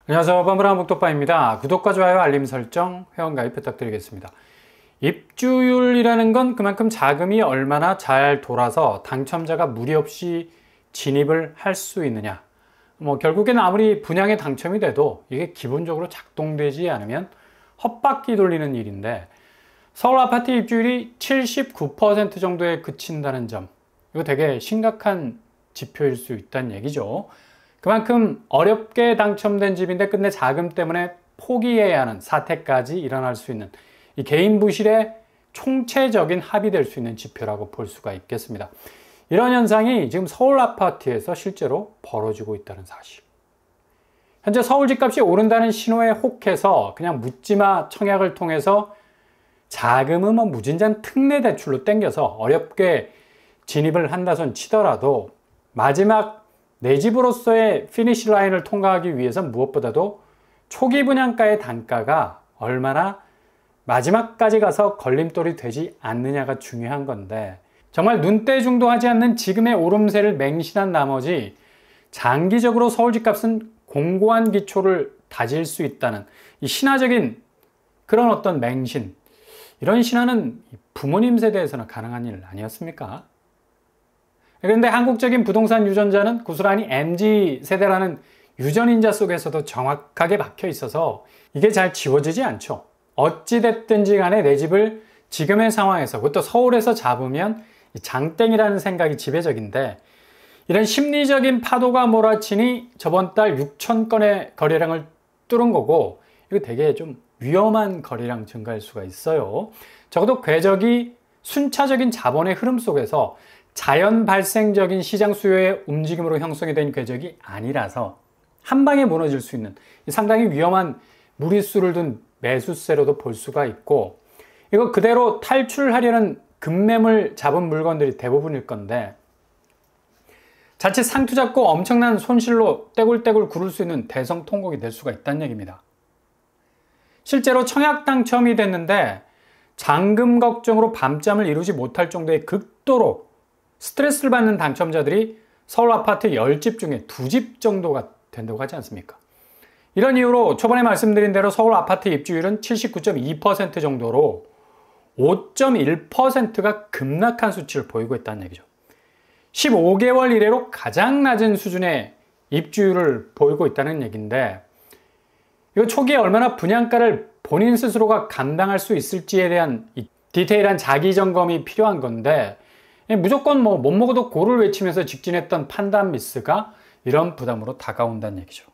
안녕하세요. 범블한 복덕바입니다. 구독과 좋아요, 알림 설정, 회원가입 부탁드리겠습니다. 입주율이라는 건 그만큼 자금이 얼마나 잘 돌아서 당첨자가 무리 없이 진입을 할 수 있느냐. 결국에는 아무리 분양에 당첨이 돼도 이게 기본적으로 작동되지 않으면 헛바퀴 돌리는 일인데, 서울 아파트 입주율이 79% 정도에 그친다는 점, 이거 되게 심각한 지표일 수 있다는 얘기죠. 그만큼 어렵게 당첨된 집인데 끝내 자금 때문에 포기해야 하는 사태까지 일어날 수 있는 이 개인 부실의 총체적인 합이 될 수 있는 지표라고 볼 수가 있겠습니다. 이런 현상이 지금 서울 아파트에서 실제로 벌어지고 있다는 사실. 현재 서울 집값이 오른다는 신호에 혹해서 그냥 묻지마 청약을 통해서 자금은 무진장 특례 대출로 땡겨서 어렵게 진입을 한다손 치더라도 마지막 내 집으로서의 피니시 라인을 통과하기 위해서 무엇보다도 초기 분양가의 단가가 얼마나 마지막까지 가서 걸림돌이 되지 않느냐가 중요한 건데, 정말 눈대중도 하지 않는 지금의 오름세를 맹신한 나머지 장기적으로 서울 집값은 공고한 기초를 다질 수 있다는 이 신화적인 그런 어떤 맹신, 이런 신화는 부모님 세대에서는 가능한 일 아니었습니까? 그런데 한국적인 부동산 유전자는 고스란히 MZ세대라는 유전인자 속에서도 정확하게 박혀 있어서 이게 잘 지워지지 않죠. 어찌됐든지 간에 내 집을 지금의 상황에서, 그것도 서울에서 잡으면 장땡이라는 생각이 지배적인데, 이런 심리적인 파도가 몰아치니 저번 달 6천 건의 거래량을 뚫은 거고, 이거 되게 좀 위험한 거래량 증가일 수가 있어요. 적어도 궤적이 순차적인 자본의 흐름 속에서 자연 발생적인 시장 수요의 움직임으로 형성이 된 궤적이 아니라서 한 방에 무너질 수 있는 상당히 위험한 무리수를 둔 매수세로도 볼 수가 있고, 이거 그대로 탈출하려는 급매물 잡은 물건들이 대부분일 건데, 자칫 상투 잡고 엄청난 손실로 떼굴떼굴 구를 수 있는 대성통곡이 될 수가 있다는 얘기입니다. 실제로 청약 당첨이 됐는데 잔금 걱정으로 밤잠을 이루지 못할 정도의 극도로 스트레스를 받는 당첨자들이 서울 아파트 10집 중에 2집 정도가 된다고 하지 않습니까? 이런 이유로 초반에 말씀드린 대로 서울 아파트 입주율은 79.2% 정도로 5.1%가 급락한 수치를 보이고 있다는 얘기죠. 15개월 이래로 가장 낮은 수준의 입주율을 보이고 있다는 얘기인데, 이거 초기에 얼마나 분양가를 본인 스스로가 감당할 수 있을지에 대한 디테일한 자기 점검이 필요한 건데, 무조건 못 먹어도 고를 외치면서 직진했던 판단 미스가 이런 부담으로 다가온다는 얘기죠.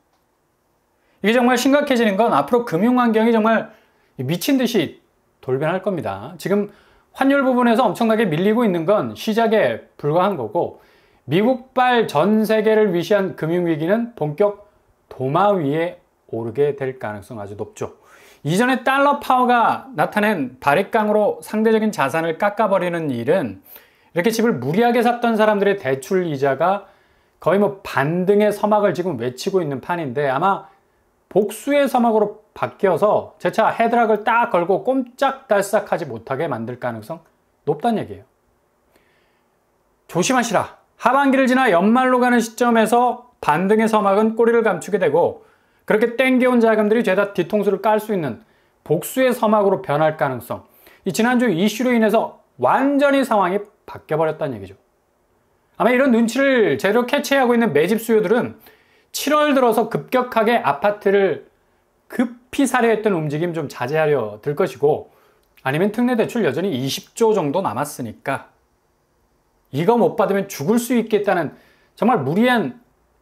이게 정말 심각해지는 건 앞으로 금융 환경이 정말 미친 듯이 돌변할 겁니다. 지금 환율 부분에서 엄청나게 밀리고 있는 건 시작에 불과한 거고, 미국발 전 세계를 위시한 금융위기는 본격 도마 위에 오르게 될 가능성 아주 높죠. 이전에 달러 파워가 나타낸 바릿강으로 상대적인 자산을 깎아버리는 일은 이렇게 집을 무리하게 샀던 사람들의 대출 이자가 거의 반등의 서막을 지금 외치고 있는 판인데, 아마 복수의 서막으로 바뀌어서 재차 헤드락을 딱 걸고 꼼짝달싹하지 못하게 만들 가능성 높다는 얘기예요. 조심하시라. 하반기를 지나 연말로 가는 시점에서 반등의 서막은 꼬리를 감추게 되고, 그렇게 땡겨온 자금들이 죄다 뒤통수를 깔 수 있는 복수의 서막으로 변할 가능성, 이 지난주 이슈로 인해서 완전히 상황이 바뀌어버렸다는 얘기죠. 아마 이런 눈치를 제대로 캐치하고 있는 매집 수요들은 7월 들어서 급격하게 아파트를 급히 사려했던 움직임 좀 자제하려 들 것이고, 아니면 특례 대출 여전히 20조 정도 남았으니까 이거 못 받으면 죽을 수 있겠다는 정말 무리한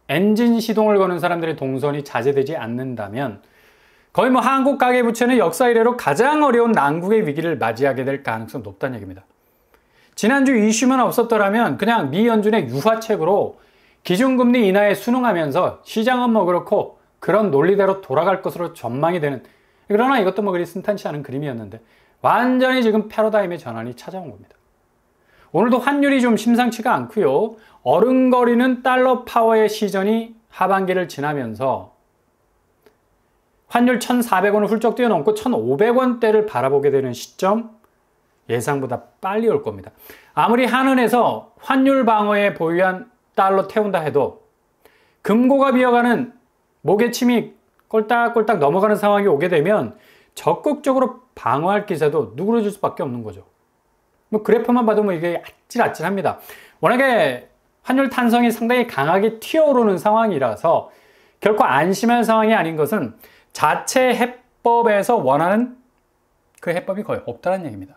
엔진 시동을 거는 사람들의 동선이 자제되지 않는다면 거의 한국 가계부채는 역사 이래로 가장 어려운 난국의 위기를 맞이하게 될 가능성이 높다는 얘기입니다. 지난주 이슈만 없었더라면 그냥 미 연준의 유화책으로 기준금리 인하에 순응하면서 시장은 그렇고 그런 논리대로 돌아갈 것으로 전망이 되는, 그러나 이것도 그리 순탄치 않은 그림이었는데 완전히 지금 패러다임의 전환이 찾아온 겁니다. 오늘도 환율이 좀 심상치가 않고요. 어른거리는 달러 파워의 시전이 하반기를 지나면서 환율 1,400원을 훌쩍 뛰어넘고 1,500원대를 바라보게 되는 시점, 예상보다 빨리 올 겁니다. 아무리 한은에서 환율 방어에 보유한 달러 태운다 해도 금고가 비어가는 목의 침이 꼴딱꼴딱 넘어가는 상황이 오게 되면 적극적으로 방어할 기세도 누그러질 수밖에 없는 거죠. 뭐 그래프만 봐도 뭐 이게 아찔아찔합니다. 워낙에 환율 탄성이 상당히 강하게 튀어오르는 상황이라서 결코 안심할 상황이 아닌 것은 자체 해법에서 원하는 그 해법이 거의 없다는 얘기입니다.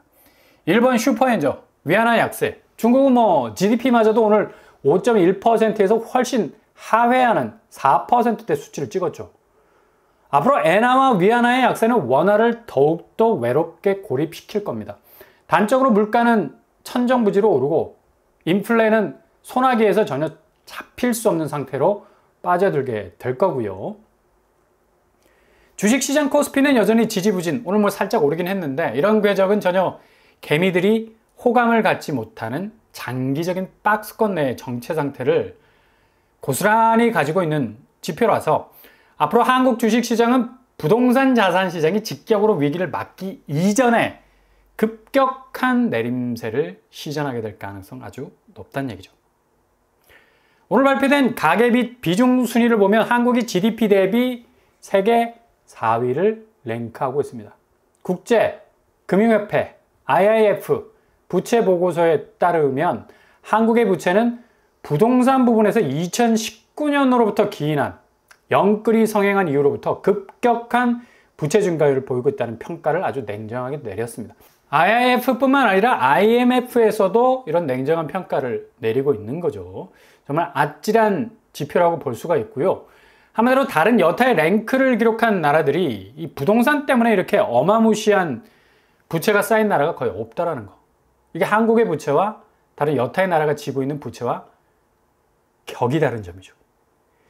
일본 슈퍼엔저, 위안화 약세, 중국은 뭐 GDP마저도 오늘 5.1%에서 훨씬 하회하는 4%대 수치를 찍었죠. 앞으로 엔화와 위안화의 약세는 원화를 더욱더 외롭게 고립시킬 겁니다. 단적으로 물가는 천정부지로 오르고 인플레는 소나기에서 전혀 잡힐 수 없는 상태로 빠져들게 될 거고요. 주식시장 코스피는 여전히 지지부진, 오늘 뭐 살짝 오르긴 했는데 이런 궤적은 전혀 개미들이 호감을 갖지 못하는 장기적인 박스권 내의 정체 상태를 고스란히 가지고 있는 지표라서 앞으로 한국 주식시장은 부동산 자산시장이 직격으로 위기를 맞기 이전에 급격한 내림세를 시전하게 될 가능성 아주 높다는 얘기죠. 오늘 발표된 가계빚 비중 순위를 보면 한국이 GDP 대비 세계 4위를 랭크하고 있습니다. 국제, 금융협회, IIF 부채 보고서에 따르면 한국의 부채는 부동산 부분에서 2019년으로부터 기인한 영끌이 성행한 이후로부터 급격한 부채 증가율을 보이고 있다는 평가를 아주 냉정하게 내렸습니다. IIF뿐만 아니라 IMF에서도 이런 냉정한 평가를 내리고 있는 거죠. 정말 아찔한 지표라고 볼 수가 있고요. 한마디로 다른 여타의 랭크를 기록한 나라들이 이 부동산 때문에 이렇게 어마무시한 부채가 쌓인 나라가 거의 없다라는 거. 이게 한국의 부채와 다른 여타의 나라가 지고 있는 부채와 격이 다른 점이죠.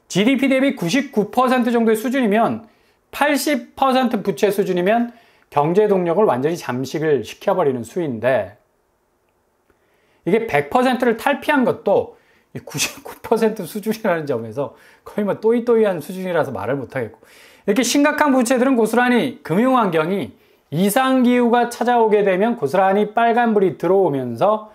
GDP 대비 99% 정도의 수준이면 80% 부채 수준이면 경제 동력을 완전히 잠식을 시켜버리는 수위인데 이게 100%를 탈피한 것도 99% 수준이라는 점에서 거의 뭐 또이또이한 수준이라서 말을 못하겠고 이렇게 심각한 부채들은 고스란히 금융환경이 이상기후가 찾아오게 되면 고스란히 빨간불이 들어오면서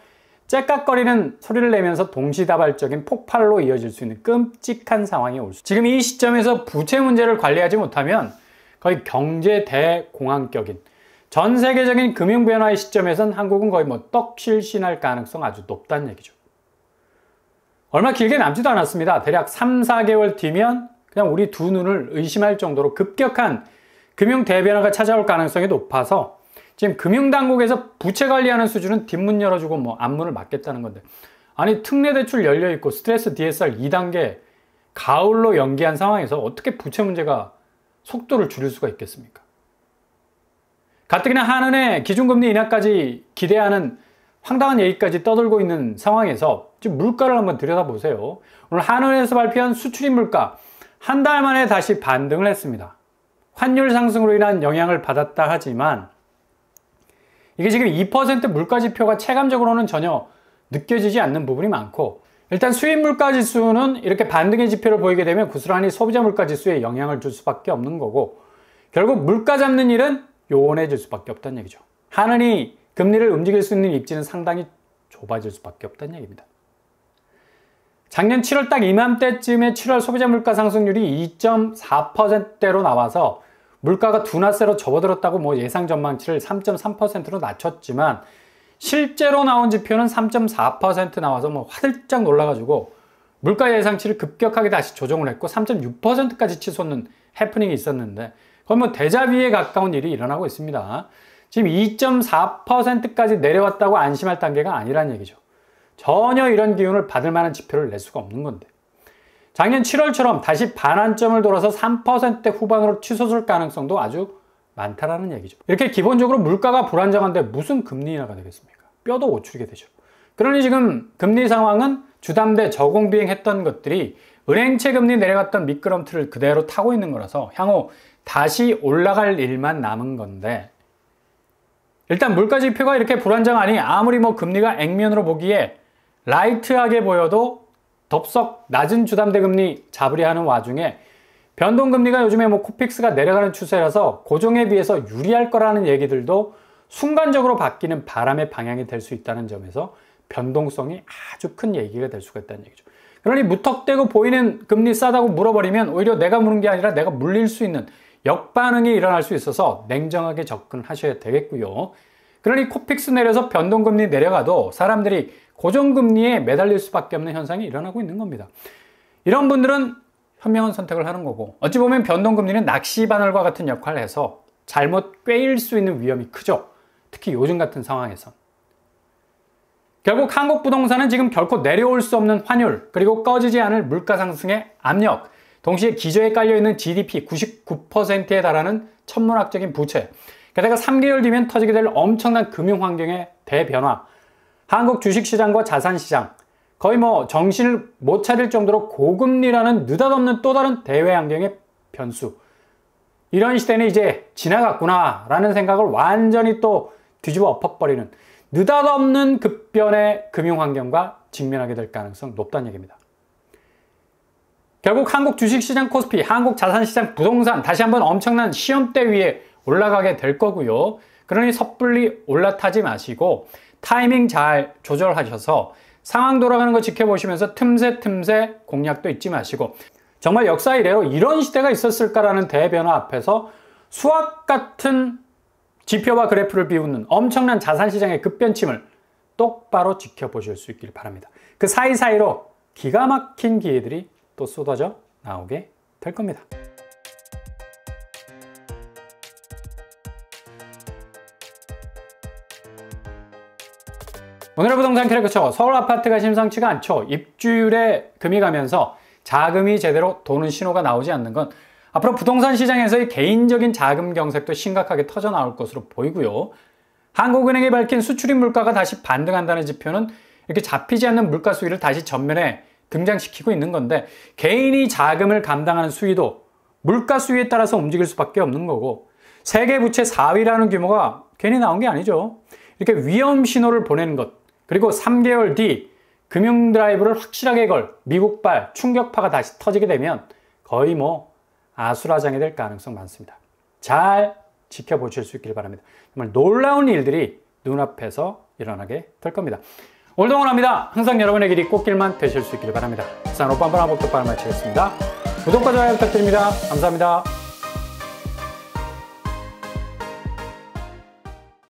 째깍거리는 소리를 내면서 동시다발적인 폭발로 이어질 수 있는 끔찍한 상황이 올 수 있습니다. 지금 이 시점에서 부채 문제를 관리하지 못하면 거의 경제 대공황격인 전 세계적인 금융 변화의 시점에선 한국은 거의 뭐 떡실신할 가능성 아주 높다는 얘기죠. 얼마 길게 남지도 않았습니다. 대략 3, 4개월 뒤면 그냥 우리 두 눈을 의심할 정도로 급격한 금융 대변화가 찾아올 가능성이 높아서 지금 금융당국에서 부채 관리하는 수준은 뒷문 열어주고 뭐 앞문을 막겠다는 건데 아니 특례 대출 열려있고 스트레스 DSR 2단계 가을로 연기한 상황에서 어떻게 부채 문제가 속도를 줄일 수가 있겠습니까? 가뜩이나 한은의 기준금리 인하까지 기대하는 황당한 얘기까지 떠들고 있는 상황에서 지금 물가를 한번 들여다보세요. 오늘 한은에서 발표한 수출입 물가 한 달 만에 다시 반등을 했습니다. 환율 상승으로 인한 영향을 받았다 하지만 이게 지금 2% 물가 지표가 체감적으로는 전혀 느껴지지 않는 부분이 많고 일단 수입 물가 지수는 이렇게 반등의 지표를 보이게 되면 고스란히 소비자 물가 지수에 영향을 줄 수밖에 없는 거고 결국 물가 잡는 일은 요원해질 수밖에 없다는 얘기죠. 한은이 금리를 움직일 수 있는 입지는 상당히 좁아질 수밖에 없다는 얘기입니다. 작년 7월 딱 이맘때쯤에 7월 소비자 물가 상승률이 2.4%대로 나와서 물가가 둔화세로 접어들었다고 뭐 예상 전망치를 3.3%로 낮췄지만 실제로 나온 지표는 3.4% 나와서 뭐 화들짝 놀라가지고 물가 예상치를 급격하게 다시 조정을 했고 3.6%까지 치솟는 해프닝이 있었는데 거의 뭐 대자비에 가까운 일이 일어나고 있습니다. 지금 2.4%까지 내려왔다고 안심할 단계가 아니란 얘기죠. 전혀 이런 기운을 받을 만한 지표를 낼 수가 없는 건데 작년 7월처럼 다시 반환점을 돌아서 3%대 후반으로 치솟을 가능성도 아주 많다라는 얘기죠. 이렇게 기본적으로 물가가 불안정한데 무슨 금리 인하가 되겠습니까? 뼈도 못 추리게 되죠. 그러니 지금 금리 상황은 주담대 저공비행했던 것들이 은행채 금리 내려갔던 미끄럼틀을 그대로 타고 있는 거라서 향후 다시 올라갈 일만 남은 건데 일단 물가 지표가 이렇게 불안정하니 아무리 뭐 금리가 액면으로 보기에 라이트하게 보여도 덥석 낮은 주담대 금리 잡으려 하는 와중에 변동금리가 요즘에 뭐 코픽스가 내려가는 추세라서 고종에 비해서 유리할 거라는 얘기들도 순간적으로 바뀌는 바람의 방향이 될 수 있다는 점에서 변동성이 아주 큰 얘기가 될 수가 있다는 얘기죠. 그러니 무턱대고 보이는 금리 싸다고 물어버리면 오히려 내가 물은 게 아니라 내가 물릴 수 있는 역반응이 일어날 수 있어서 냉정하게 접근하셔야 되겠고요. 그러니 코픽스 내려서 변동금리 내려가도 사람들이 고정금리에 매달릴 수밖에 없는 현상이 일어나고 있는 겁니다. 이런 분들은 현명한 선택을 하는 거고, 어찌 보면 변동금리는 낚시바늘과 같은 역할을 해서 잘못 꿰일 수 있는 위험이 크죠. 특히 요즘 같은 상황에서. 결국 한국 부동산은 지금 결코 내려올 수 없는 환율, 그리고 꺼지지 않을 물가 상승의 압력, 동시에 기저에 깔려있는 GDP 99%에 달하는 천문학적인 부채, 게다가 3개월 뒤면 터지게 될 엄청난 금융환경의 대변화, 한국 주식시장과 자산시장, 거의 정신을 못 차릴 정도로 고금리라는 느닷없는 또 다른 대외환경의 변수, 이런 시대는 이제 지나갔구나 라는 생각을 완전히 또 뒤집어 엎어버리는 느닷없는 급변의 금융환경과 직면하게 될 가능성 높다는 얘기입니다. 결국 한국 주식시장 코스피, 한국 자산시장 부동산 다시 한번 엄청난 시험대 위에 올라가게 될 거고요. 그러니 섣불리 올라타지 마시고 타이밍 잘 조절하셔서 상황 돌아가는 거 지켜보시면서 틈새 공략도 잊지 마시고, 정말 역사 이래로 이런 시대가 있었을까라는 대변화 앞에서 수학 같은 지표와 그래프를 비우는 엄청난 자산시장의 급변침을 똑바로 지켜보실 수 있길 바랍니다. 그 사이사이로 기가 막힌 기회들이 또 쏟아져 나오게 될 겁니다. 오늘의 부동산 캐릭터처, 서울 아파트가 심상치가 않죠. 입주율에 금이 가면서 자금이 제대로 도는 신호가 나오지 않는 건 앞으로 부동산 시장에서의 개인적인 자금 경색도 심각하게 터져 나올 것으로 보이고요. 한국은행이 밝힌 수출입 물가가 다시 반등한다는 지표는 이렇게 잡히지 않는 물가 수위를 다시 전면에 등장시키고 있는 건데, 개인이 자금을 감당하는 수위도 물가 수위에 따라서 움직일 수밖에 없는 거고, 세계 부채 4위라는 규모가 괜히 나온 게 아니죠. 이렇게 위험 신호를 보내는 것, 그리고 3개월 뒤 금융 드라이브를 확실하게 걸 미국발 충격파가 다시 터지게 되면 거의 아수라장이 될 가능성 많습니다. 잘 지켜보실 수 있길 바랍니다. 정말 놀라운 일들이 눈앞에서 일어나게 될 겁니다. 오늘도 응원합니다. 항상 여러분의 길이 꽃길만 되실 수 있길 바랍니다. 부산 오빠 한번 복덕바를 마치겠습니다. 구독과 좋아요 부탁드립니다. 감사합니다.